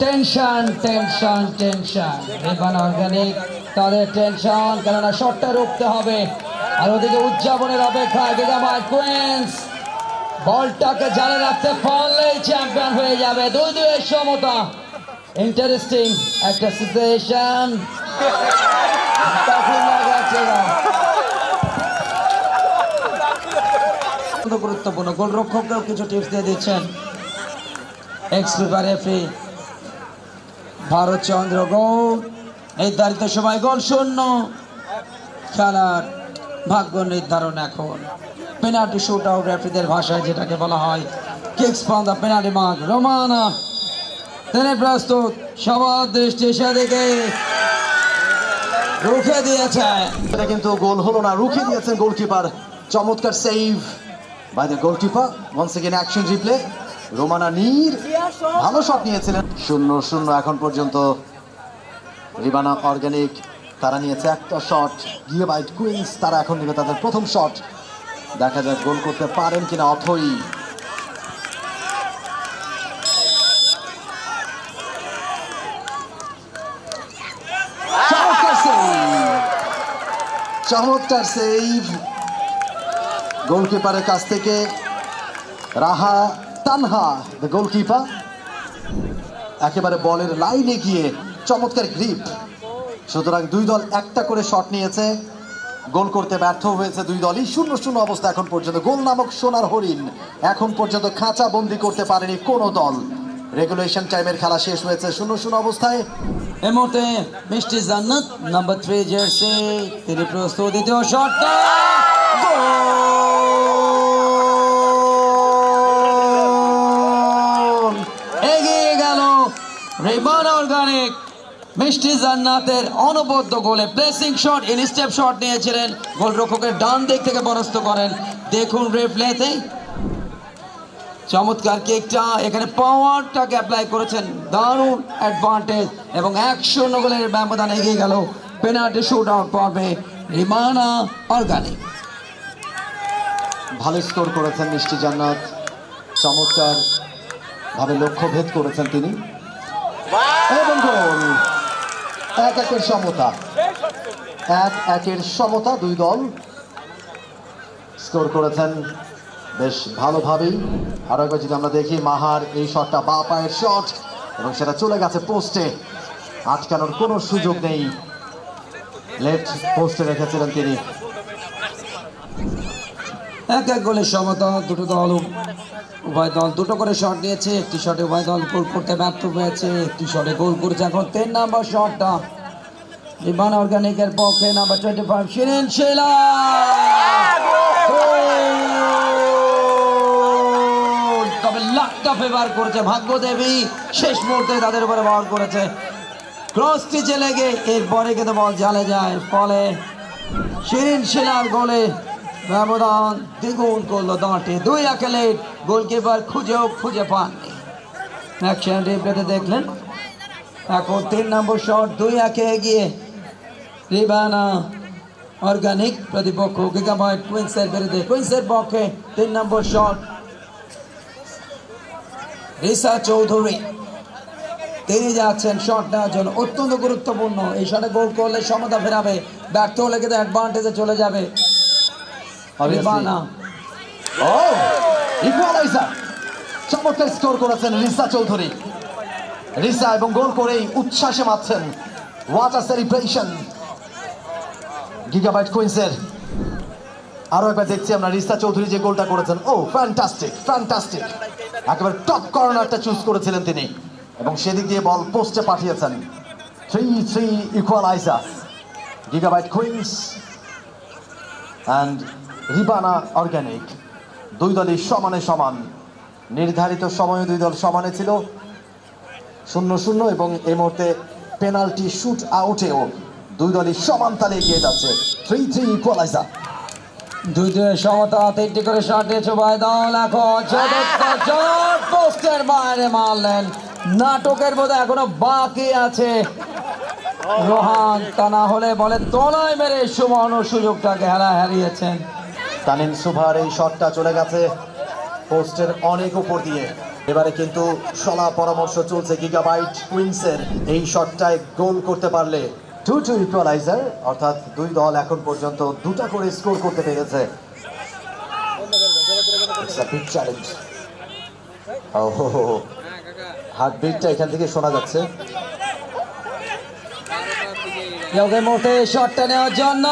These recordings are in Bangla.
টেনশন টেনশন টেনশন রিবান অর্গানিক তাদের টেনশন, কেননা শটটা রুখতে হবে। আর ওদিকে উদযাপনের অপেক্ষা গিগাবাইট কুইন্স, বলটাকে জালে রাখতে পারলেই চ্যাম্পিয়ন হয়ে যাবে। 2-2 সমতা। ইন্টারেস্টিং একটা সিচুয়েশন। গুরুত্বপূর্ণ গোলরক্ষকরাও কিছু টিপস দিয়ে দিচ্ছেন। এক্স ফিফা রেফারি ভারত চন্দ্র গৌড়। নির্ধারিত সময় গোল শূন্য। খেলার ভাগ্য নির্ধারণ এখন। পেনাল্টি শুট আউট রেফারিদের ভাষায় যেটাকে বলা হয় kicks from the penalty mark. Romana তিনি প্রস্তুত, সবার দৃষ্টি সেদিকে। রুখে দিয়েছে, এটা কিন্তু গোল হলো না, রুখে দিয়েছেন গোলকিপার। চমৎকার save by the goalkeeper. Once again action replay. Romana Nir ভালো শট নিয়েছিলেন। 0-0 এখন পর্যন্ত। রিবানা অর্গানিক তারা নিয়েছে একটা শট। গিগাবাইট কুইন্স তারা এখন নেবে তাদের প্রথম শট। দেখা যাক গোল করতে পারেন কিনা অথই। চমৎকার সেভ গোলকিপারের কাছ থেকে। রাহা তানহা দ্য গোলকিপার একেবারে বলের লাইনে গিয়ে চমৎকার গ্রিপ। সুতরাং দুই দল একটা করে শট নিয়েছে, গোল করতে ব্যর্থ হয়েছে দুই দলই। 0-0 অবস্থা এখন পর্যন্ত। গোল নামক সোনার হরিণ এখন পর্যন্ত খাঁচা বন্দি করতে পারেনি কোনো দল। রেগুলেশন টাইমের খেলা শেষ হয়েছে 0-0 অবস্থায়। এই মুহূর্তে মিষ্টি জান্নাত নাম্বার 3 জার্সি, তিনি প্রস্তুত। দ্বিতীয় শটটা গোল! এগিয়ে গেল রিবান অর্গানিক। মিষ্টি জান্নাতের অনবদ্য গোলে প্লেসিং শট, ইনস্টেপ শট নিয়েছিলেন, গোলরক্ষকের ডান দিক থেকে পরাস্ত করেন। দেখুন রিপ্লেতে চমৎকার কিকটা, এখানে পাওয়ারটাকে অ্যাপ্লাই করেছেন, দারুণ অ্যাডভান্টেজ। এবং 1-0 গোলের ব্যবধান এগিয়ে গেল পেনাল্টি শুট আউট পর্বে রিবানা অর্গানিক। ভালো স্কোর করেছেন মিষ্টি জান্নাত, চমৎকার ভাবে লক্ষ্য ভেদ করেছেন তিনি। এবং গোল! 1-1 সমতা। 1-1 সমতা। দুই দল স্কোর করেছেন বেশ ভালোভাবেই। আরো একবার যদি আমরা দেখি, মাহার এই শটটা বা পায়ের শট এবং সেটা চলে গেছে পোস্টে। আটকানোর কোনো সুযোগ নেই, লেফট পোস্টে রেখেছিলেন তিনি। 1-1 গোলের সমতা। দুটো দল, উভয় দল দুটো করে শট নিয়েছে। একটি শটে উভয় দল গোল করতে ব্যর্থ হয়েছে, একটি শটে গোল করেছে। এখন 3 নম্বর শটটা রিবান অর্গানিকের পক্ষে, নাম্বার 25 শিরিন শিলা। তবে লাকটা ফেভার করেছে ভাগ্য দেবী, শেষ মুহূর্তে তাদের উপরে বল করেছে, ক্রস টিচে লেগে এরপরে কিন্তু বল জালে যায়। ফলে শিরিন শিলার গোলে ব্যবধান দ্বিগুণ করলো 2-1 লিড। গোলকিপার খুঁজেও খুঁজে পাননি। অ্যাকশন রিপ্লেতে দেখলেন। এখন 3 নম্বর শট, 2-1 এগিয়ে রিবানা অর্গানিক। প্রতিপক্ষ গিগাবাইট কুইন্সের বিরুদ্ধে, কুইন্সের পক্ষে 3 নম্বর শট রিসা চৌধুরী, তিনি যাচ্ছেন শট নেওয়ার জন্য। অত্যন্ত গুরুত্বপূর্ণ, এই শটে গোল করলে সমতা ফেরাবে, ব্যর্থ হলে কিন্তু অ্যাডভান্টেজে চলে যাবে রিবানা। চমৎকার স্কোর করেছেন রিসা চৌধুরী। রিসা এবং গোল করেই উচ্ছ্বাসে মাতছেন। হোয়াট আ সেলিব্রেশন গিগাবাইট কুইন্সের। আরো একবার দেখছি আমরা রিসা চৌধুরী যে গোলটা করেছেন। Oh fantastic, fantastic! একেবারে টপ কর্নারটা চুজ করেছিলেন তিনি এবং সেদিক দিয়ে বল পোস্টে পাঠিয়েছেন। 3-3 equaliser. Gigabyte Queens and Ribana organic, দুই দলই সমানে সমান। নির্ধারিত সময়ে দুই দল সমানে ছিল, 0-0। এবং এই মুহূর্তে পেনাল্টি শুট আউটেও দুই দলই সমান তালে এগিয়ে যাচ্ছে। 3-3 ইকুয়ালাইজার। 2-2 সমতা। 3টি করে শট নিয়েছে উভয় দল। এখন শট পোস্টের বাইরে মারলেন। নাটকের বোধ এখনো বাকি আছে। রোহান তা না হলে বলে তলায় মেরে সুবর্ণ সুযোগটাকে হারিয়েছেন। তানিম সুভার এই শটটা চলে গেছে পোস্টের অনেক উপর দিয়ে। এবারে কিন্তু সলা পরামর্শ চলছে গিগাবাইট কুইন্সের। এই শটটায় গোল করতে পারলে 2-2 ইকুয়ালাইজার, অর্থাৎ দুই দল এখন পর্যন্ত দুটা করে স্কোর করতে পেরেছে। চ্যালেঞ্জ, হার্টবিটটা এখান থেকে শোনা যাচ্ছে। যোগের মুহূর্তে শটটা নেওয়ার জন্য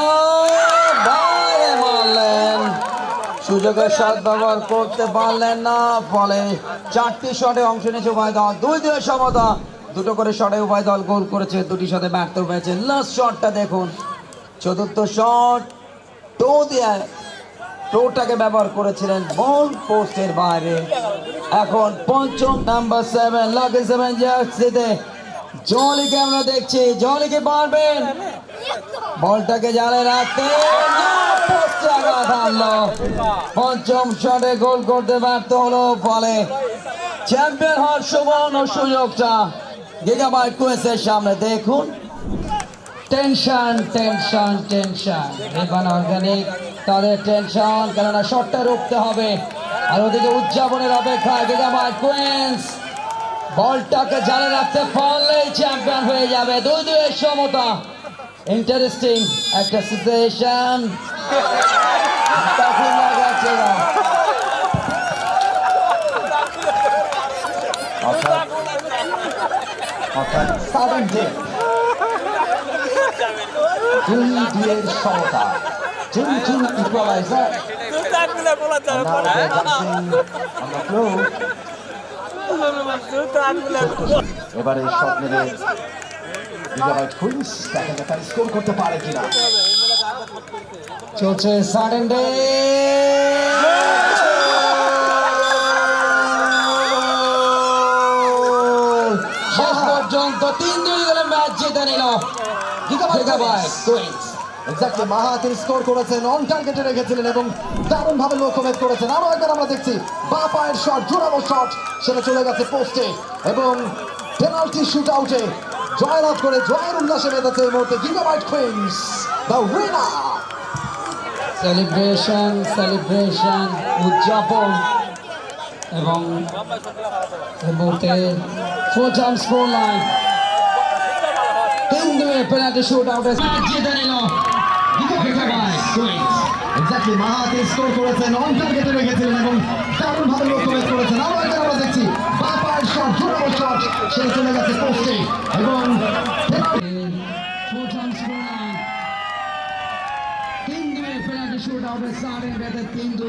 বাইরে মারলেন, সুযোগের শট ব্যবহার করতে পারলেন না, ফলে 4টি শটে অংশ নিয়েছে উভয় দল, 2-2 সমতা। দুটো করে শটে উভয় দল গোল করেছে, দুটি শটে ব্যর্থ হয়েছে। লাস্ট শটটা দেখুন, চতুর্থ শট টো দিয়ে টোটাকে ব্যবহার করেছিলেন বল পোস্টের বাইরে। এখন পঞ্চম নাম্বার 7 লাকি 7 জার্সিতে জলিকে আমরা দেখছি, জলিকে পারবেন বলটাকে জালে রাখতে, পোস্টে আঘাত হানলো। পঞ্চম শটে গোল করতে ব্যর্থ হলো, ফলে চ্যাম্পিয়ন হওয়ার সুবর্ণ সুযোগটা গিগাবাইট কুইন্সের সামনে। দেখুন টেনশন টেনশন টেনশন, রিবান অর্গানিক তাদের টেনশন, কেননা শটটা রুখতে হবে। আর ওদিকে উদযাপনের অপেক্ষায় গিগাবাইট কুইন্স বলটাকে জালে রাখতে পারলেই চ্যাম্পিয়ন হয়ে যাবে। 2-2 সমতা। ইন্টারেস্টিং একটা সিচুয়েশন। অর্থাৎ 7-2 সমতা, 2-2 ইকুয়ালাইজার। এবারে শট নেবে গিগাবাইট কুইন্স, দেখা যাক তারা স্কোর করতে পারে কিনা। চলছে সাডেনডে, শেষ পর্যন্ত 3-2 গোলে ম্যাচ জিতে নিল gigabyte queen's. Exactly, Mahathir score করেছেন, অন টার্গেটে রেখেছিলেন এবং দারুণ ভাবে লক্ষ্যভেদ করেছেন। আরো একবার আমরা দেখছি বাঁ পায়ের শট, জোরালো শট, সেটা চলে গেছে পোস্টে এবং পেনাল্টি শুট আউটে জয়লাভ করে জয়ের উল্লাসে মেতেছে এই মুহূর্তে Gigabyte Queens, the winner. Celebration celebration, উদযাপন, এবং এই মুহূর্তে full time score line 3-2 penalty shoot আউটে জিতে নিল gigabyte queen's. Exactly, Mahati score করেছেন, অন টার্গেটে রেখেছিলেন এবং দারুণ ভাবে লক্ষ্যভেদ করেছেন। আরো একবার আমরা দেখছি বাঁ পায়ের শট, জোরালো শট, সেটা চলে গেছে পোস্টে এবং full time score line 3-2 penalty shoot আউটে সাডেনডেতে 3-2।